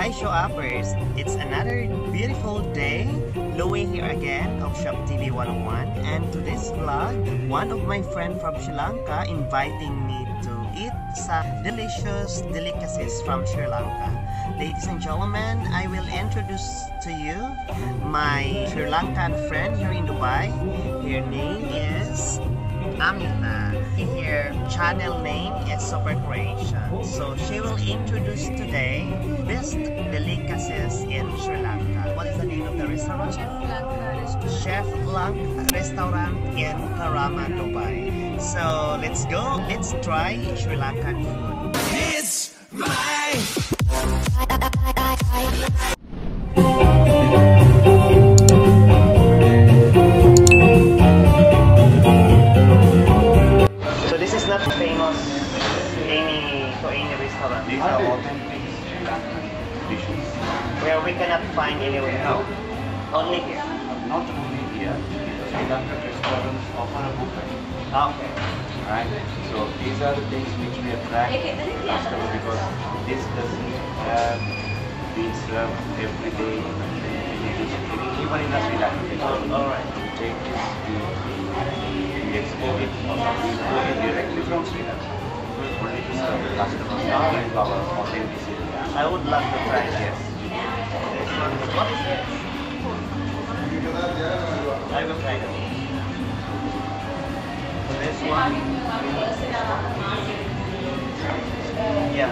Hi show uppers! It's another beautiful day. Louie here again of Shop TV 101, and to this vlog, one of my friends from Sri Lanka inviting me to eat some delicious delicacies from Sri Lanka. Ladies and gentlemen, I will introduce to you my Sri Lankan friend here in Dubai. Her name is Amitha. Her channel name is Super Creation. So she will introduce today best delicacies in Sri Lanka. What is the name of the restaurant? Chef Lanka Restaurant in Karama, Dubai. So let's go. Let's try Sri Lankan food. It's my famous any restaurant. These are authentic Sri Lankan dishes. Where we cannot find anywhere. No. Only here. Not only here, because Sri Lankan restaurants offer a buffet. Okay. Right? So these are the things which we attract customers because this doesn't have been served every day even in the Sri Lanka. Alright. We take this, we export it, or we import it directly from Sri Lanka. Only to serve the customers and give our authenticity. I would love to try that. Yes. What is this? I will try that. So this one. Yeah.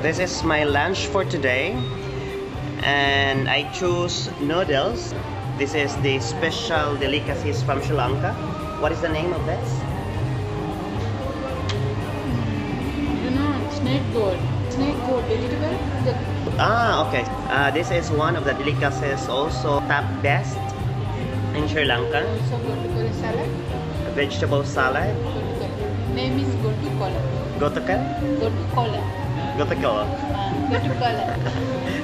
This is my lunch for today, and I choose noodles. This is the special delicacies from Sri Lanka. What is the name of this? You know, snake gourd. Snake gourd vegetable. Ah, okay. This is one of the delicacies also top best in Sri Lanka. Also Kottu curry salad. Vegetable salad. Name is Kottu cola. Gotoka? Kottu cola. Gotoko. Kottu cola.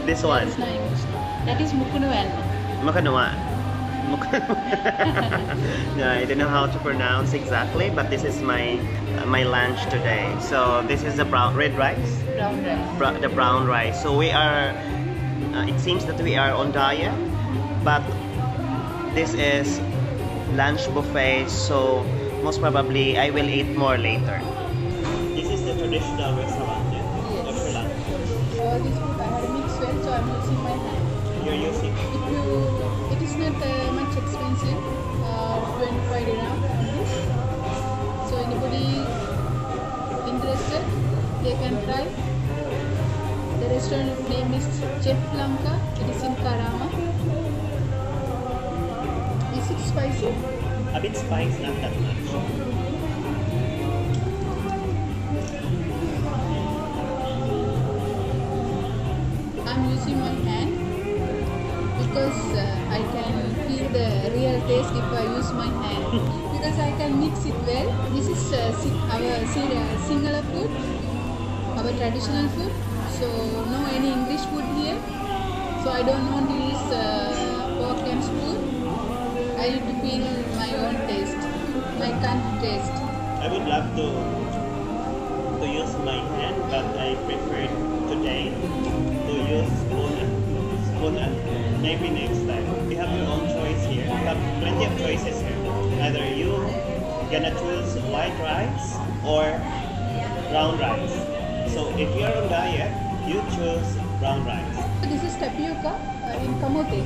This one. That's not English. That is Mukunuwan. Mukanawa. Yeah, I don't know how to pronounce exactly, but this is my lunch today. So this is the red rice. Brown rice. The brown rice. So we are. It seems that we are on diet, but this is lunch buffet. So most probably I will eat more later. This is the traditional restaurant of Sri Lanka. All this food I had mixed well, so I'm using my hand. You're using. It is not much expensive. 25 dirham on this. So anybody interested, they can try. The restaurant name is Sri Lanka. It is in Karama. Is it spicy? A bit spicy, not that much. I'm using my hand because I can feel the real taste if I use my hand. Because I can mix it well. This is our Sinhala food, our traditional food. So no any English food here. So I don't want to use pork and spoon. I need to feel my own taste, my country taste. I would love to use my hand, but I prefer today to use spoon and maybe next time. You have your own choice here. You have plenty of choices here. Either you gonna choose white rice or brown rice. So if you're on diet, you choose brown rice. This is tapioca in kamote.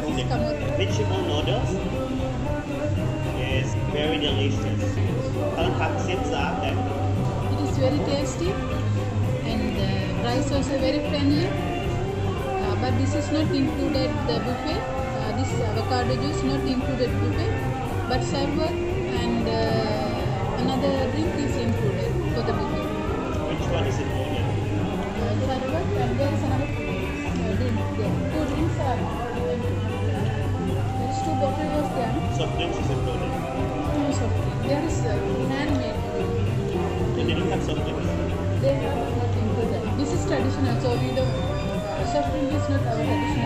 This is kamote. Vegetable noodles is very delicious. It is very tasty and price also very friendly. But this is not included the buffet. This avocado juice not included buffet. But sherbet and another drink is included for the buffet. Which one is included? Sherbet and there is another drink there. Two drinks are included. There's 2 bottles there. Soft drinks is included. No soft drink. There is handmade. They didn't have soft drinks. They have not included. This is traditional, so we don't. Soft drink is not our traditional.